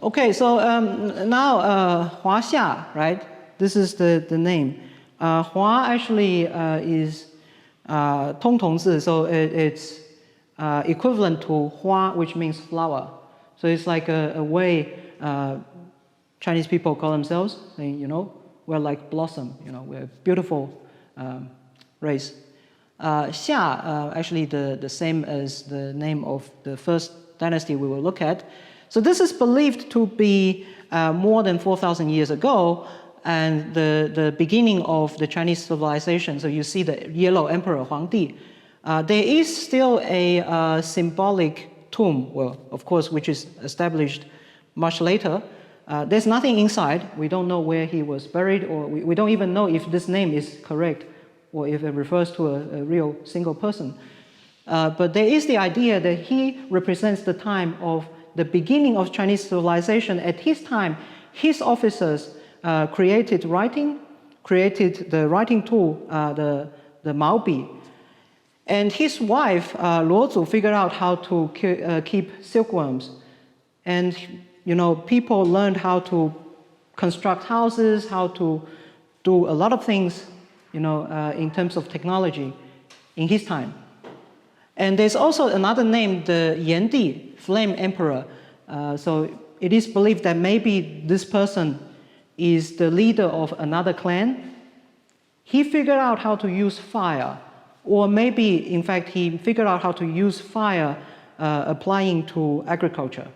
Okay, so now Huaxia, right? This is the name. Hua actually is Tongtongzi, so it's equivalent to Hua, which means flower. So it's like a way Chinese people call themselves, saying, you know, we're like blossom, you know, we're a beautiful race. Xia, actually the same as the name of the first dynasty we will look at. So this is believed to be more than 4,000 years ago, and the beginning of the Chinese civilization. So you see the yellow emperor Huangdi. There is still a symbolic tomb, well, of course, which is established much later. There's nothing inside. We don't know where he was buried, or we don't even know if this name is correct, or if it refers to a real single person. But there is the idea that he represents the time of the beginning of Chinese civilization. At his time, his officers created writing, created the writing tool, the 𝐷𝐷. And his wife, Luozu, figured out how to keep silkworms. And you know, people learned how to construct houses, how to do a lot of things, you know, in terms of technology in his time. And there's also another name, the Yandi, Flame Emperor. So it is believed that maybe this person is the leader of another clan. He figured out how to use fire, or maybe, in fact, he figured out how to use fire applying to agriculture.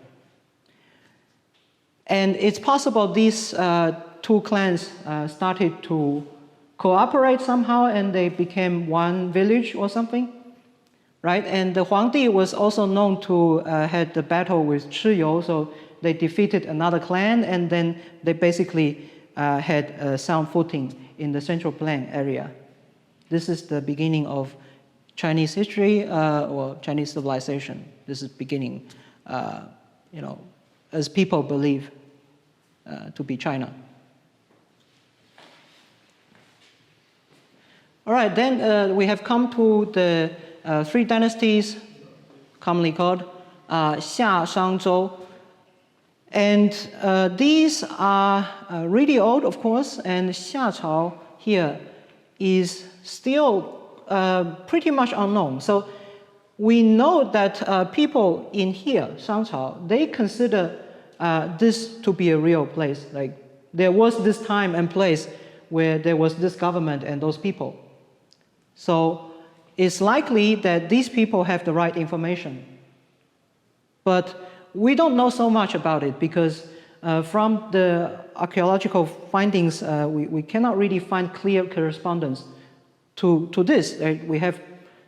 And it's possible these two clans started to cooperate somehow, and they became one village or something. Right, and the Huangdi was also known to had the battle with 𝐤𝐸𝐻, so they defeated another clan, and then they basically had a sound footing in the Central Plain area. This is the beginning of Chinese history or Chinese civilization. This is beginning, you know, as people believe to be China. All right, then we have come to the three dynasties, commonly called Xia, Shang, Zhou. And these are really old, of course, and Xiachao here is still pretty much unknown. So we know that people in here, Shangchao, they consider this to be a real place. Like there was this time and place where there was this government and those people. So it's likely that these people have the right information. But we don't know so much about it because from the archaeological findings, we cannot really find clear correspondence to this. We have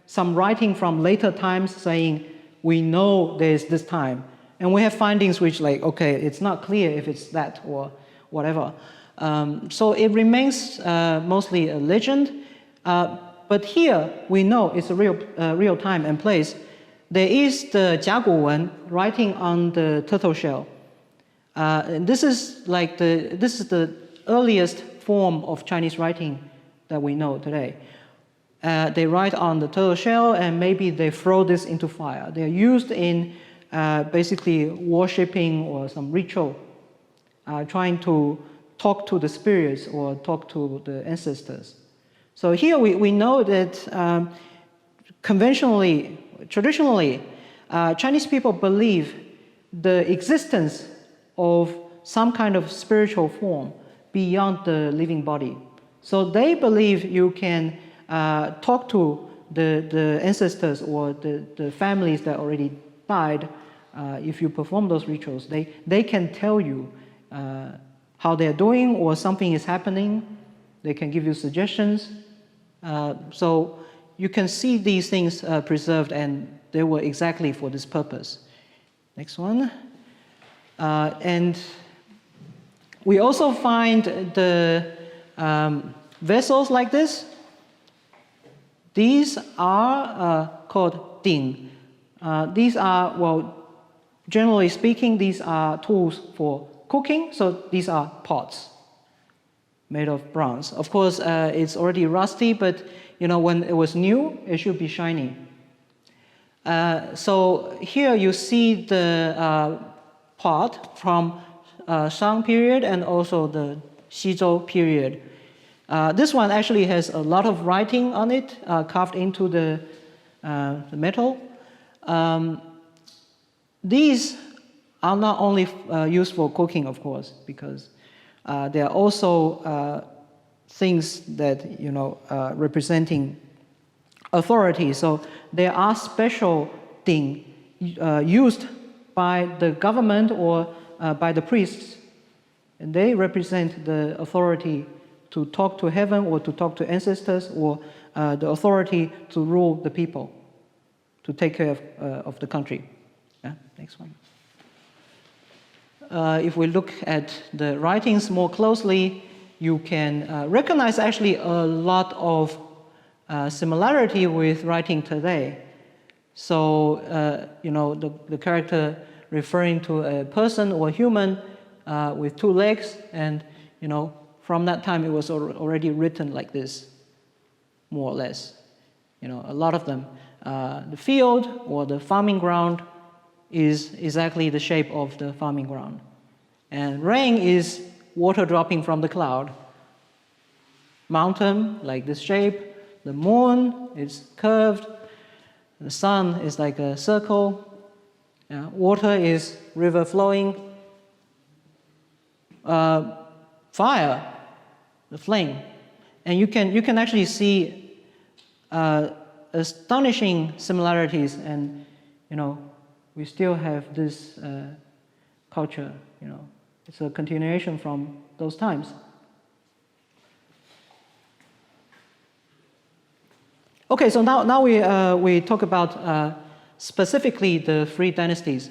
some writing from later times saying, we know there's this time. And we have findings which like, okay, it's not clear if it's that or whatever. So it remains mostly a legend. But here, we know it's a real time and place. There is the 𝐲𝐸𝐻 writing on the turtle shell. And this is the earliest form of Chinese writing that we know today. They write on the turtle shell, and maybe they throw this into fire. They're used in basically worshipping or some ritual, trying to talk to the spirits or talk to the ancestors. So here we know that traditionally, Chinese people believe the existence of some kind of spiritual form beyond the living body. So they believe you can talk to the ancestors or the families that already died. If you perform those rituals, they can tell you how they're doing or something is happening. They can give you suggestions. So you can see these things preserved, and they were exactly for this purpose. Next one. And we also find the vessels like this. These are called ding. These are, well, generally speaking, these are tools for cooking. So these are pots made of bronze. Of course, it's already rusty, but you know, when it was new, it should be shiny. So here you see the part from Shang period and also the 𝐮𝐲 period. This one actually has a lot of writing on it, carved into the metal. These are not only used for cooking, of course, because they are also things that, representing authority. So there are special things used by the government or by the priests, and they represent the authority to talk to heaven or to talk to ancestors, or the authority to rule the people, to take care of the country. Yeah, next one. If we look at the writings more closely, you can recognize actually a lot of similarity with writing today. So, the character referring to a person or human with two legs, and, from that time it was already written like this, more or less. A lot of them. The field or the farming ground is exactly the shape of the farming ground. And rain is water dropping from the cloud. Mountain, like this shape. The moon is curved. The sun is like a circle. Water is river flowing. Fire, the flame. And you can actually see astonishing similarities, and we still have this culture. It's a continuation from those times. Okay, so now we talk about specifically the three dynasties.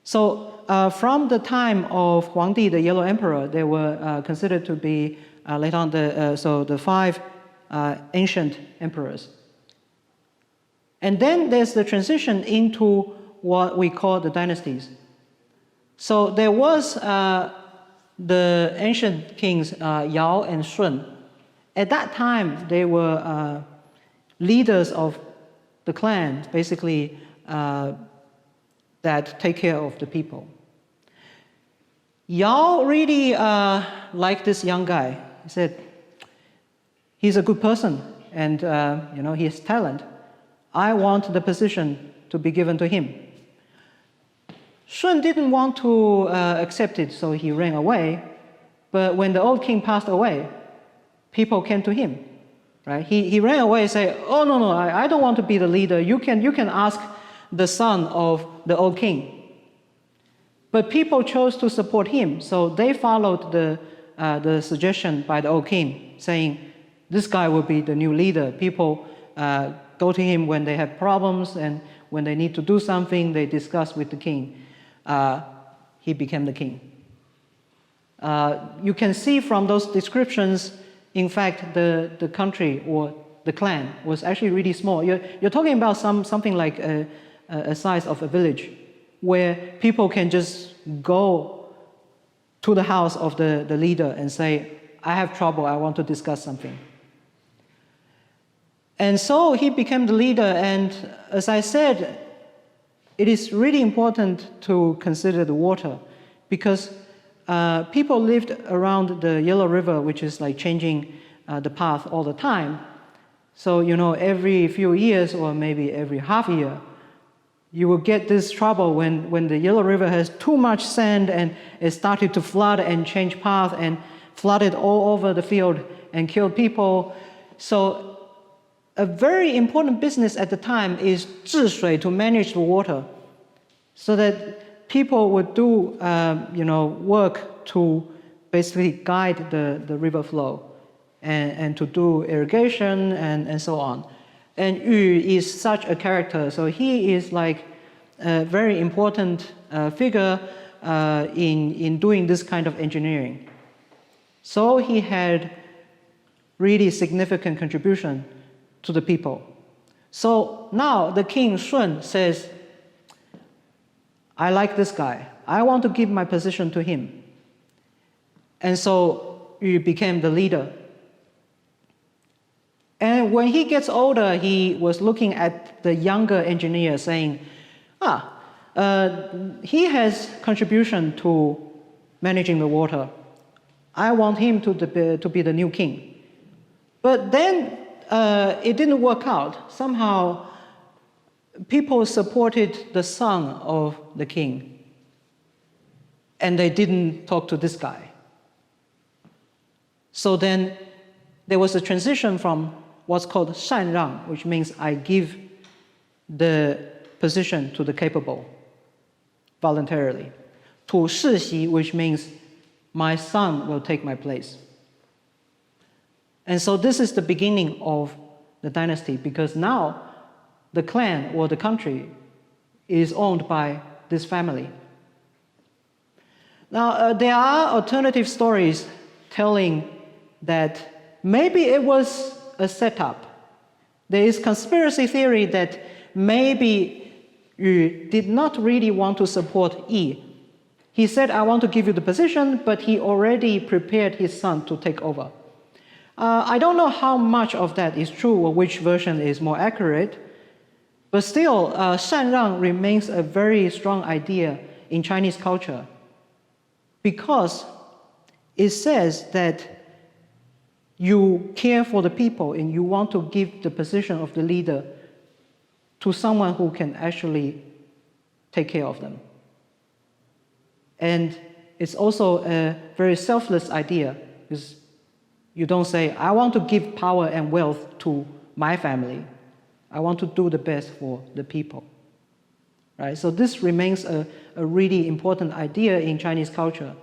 So from the time of Huangdi, the Yellow Emperor, they were considered to be later on the five ancient emperors. And then there's the transition into what we call the dynasties. So there was the ancient kings 𝐮𝐤 and Shrin. At that time, they were leaders of the clan, basically, that take care of the people. 𝐮𝐤 really liked this young guy. He said, he's a good person, and he has talent. I want the position to be given to him. Shun didn't want to accept it, so he ran away. But when the old king passed away, people came to him. Right? He ran away and said, "Oh no, I don't want to be the leader. You can ask the son of the old king." But people chose to support him, so they followed the suggestion by the old king, saying, "This guy will be the new leader." People go to him when they have problems, and when they need to do something, they discuss with the king. He became the king. You can see from those descriptions, in fact, the country or the clan was actually really small. You're talking about something like a size of a village, where people can just go to the house of the leader and say, "I have trouble, I want to discuss something." And so he became the leader, and as I said, it is really important to consider the water, because people lived around the Yellow River, which is like changing the path all the time. So, every few years or maybe every half year, you will get this trouble when the Yellow River has too much sand and it started to flood and change path and flooded all over the field and killed people. So a very important business at the time is 治水, to manage the water, so that people would do work to basically guide the river flow and to do irrigation and so on. And Yu is such a character, so he is like a very important figure in doing this kind of engineering. So he had really significant contribution to the people. So now the king Shun says, "I like this guy. I want to give my position to him." And so Yu became the leader. And when he gets older, he was looking at the younger engineer saying, he has contribution to managing the water. I want him to be the new king. But then it didn't work out. Somehow, people supported the son of the king, and they didn't talk to this guy. So then there was a transition from what's called 禅让, which means I give the position to the capable voluntarily, to 世袭, which means my son will take my place. And so this is the beginning of the dynasty, because now the clan or the country is owned by this family. Now, there are alternative stories telling that maybe it was a setup. There is conspiracy theory that maybe Yu did not really want to support Yi. He said, I want to give you the position, but he already prepared his son to take over. I don't know how much of that is true or which version is more accurate, but still, 禅让 remains a very strong idea in Chinese culture, because it says that you care for the people and you want to give the position of the leader to someone who can actually take care of them. And it's also a very selfless idea, because you don't say, I want to give power and wealth to my family. I want to do the best for the people. Right? So this remains a really important idea in Chinese culture.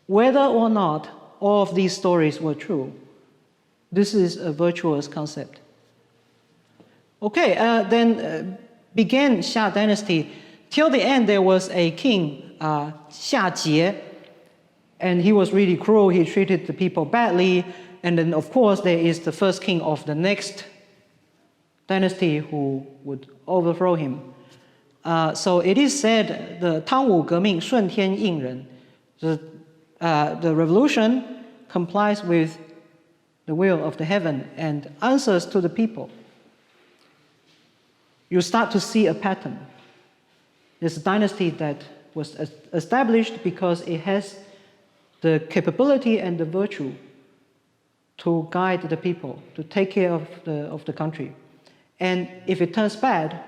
Whether or not all of these stories were true, this is a virtuous concept. Okay, then began Xia dynasty. Till the end, there was a king, 𝐤𝐴𝐽, and he was really cruel. He treated the people badly. And then, of course, there is the first king of the next dynasty who would overthrow him. So it is said, the 汤武革命顺天应人, the revolution complies with the will of the heaven and answers to the people. You start to see a pattern. There's a dynasty that was established because it has the capability and the virtue to guide the people, to take care of the country. And if it turns bad,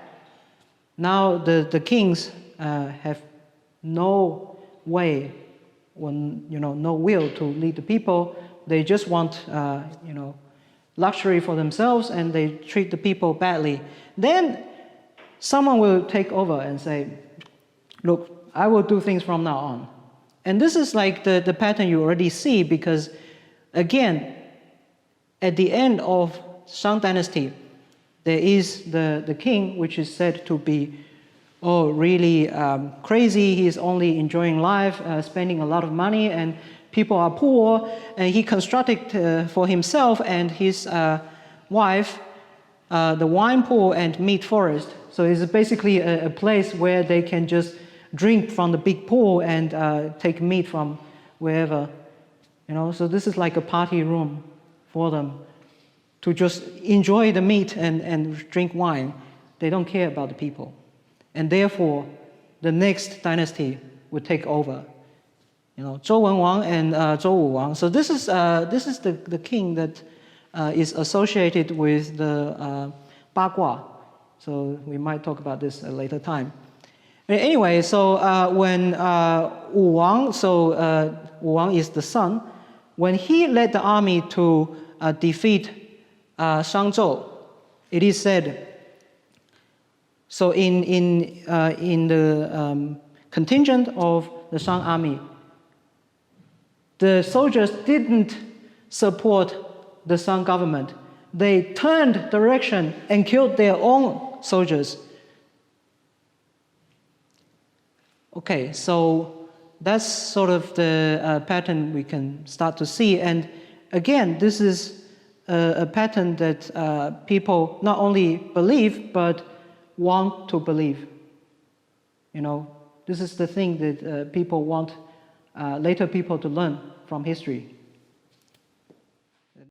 now the kings have no way, no will to lead the people. They just want, luxury for themselves, and they treat the people badly. Then someone will take over and say, look, I will do things from now on. And this is like the pattern you already see, because again, at the end of Shang dynasty, there is the king, which is said to be, really crazy. He's only enjoying life, spending a lot of money, and people are poor. And he constructed for himself and his wife the wine pool and meat forest. So it's basically a place where they can just drink from the big pool and take meat from wherever. So this is like a party room for them to just enjoy the meat and drink wine. They don't care about the people. And therefore, the next dynasty would take over. Zhou Wenwang and Zhou Wudang. So this is the king that is associated with the 八卦. So we might talk about this at a later time. Anyway, so when Wudang, Wudang is the son, when he led the army to defeat Shangzhou, it is said, so in the contingent of the Shang army, the soldiers didn't support the Shang government. They turned direction and killed their own soldiers. Okay, so that's sort of the pattern we can start to see. And again, this is a pattern that people not only believe, but want to believe. This is the thing that people want later people to learn from history.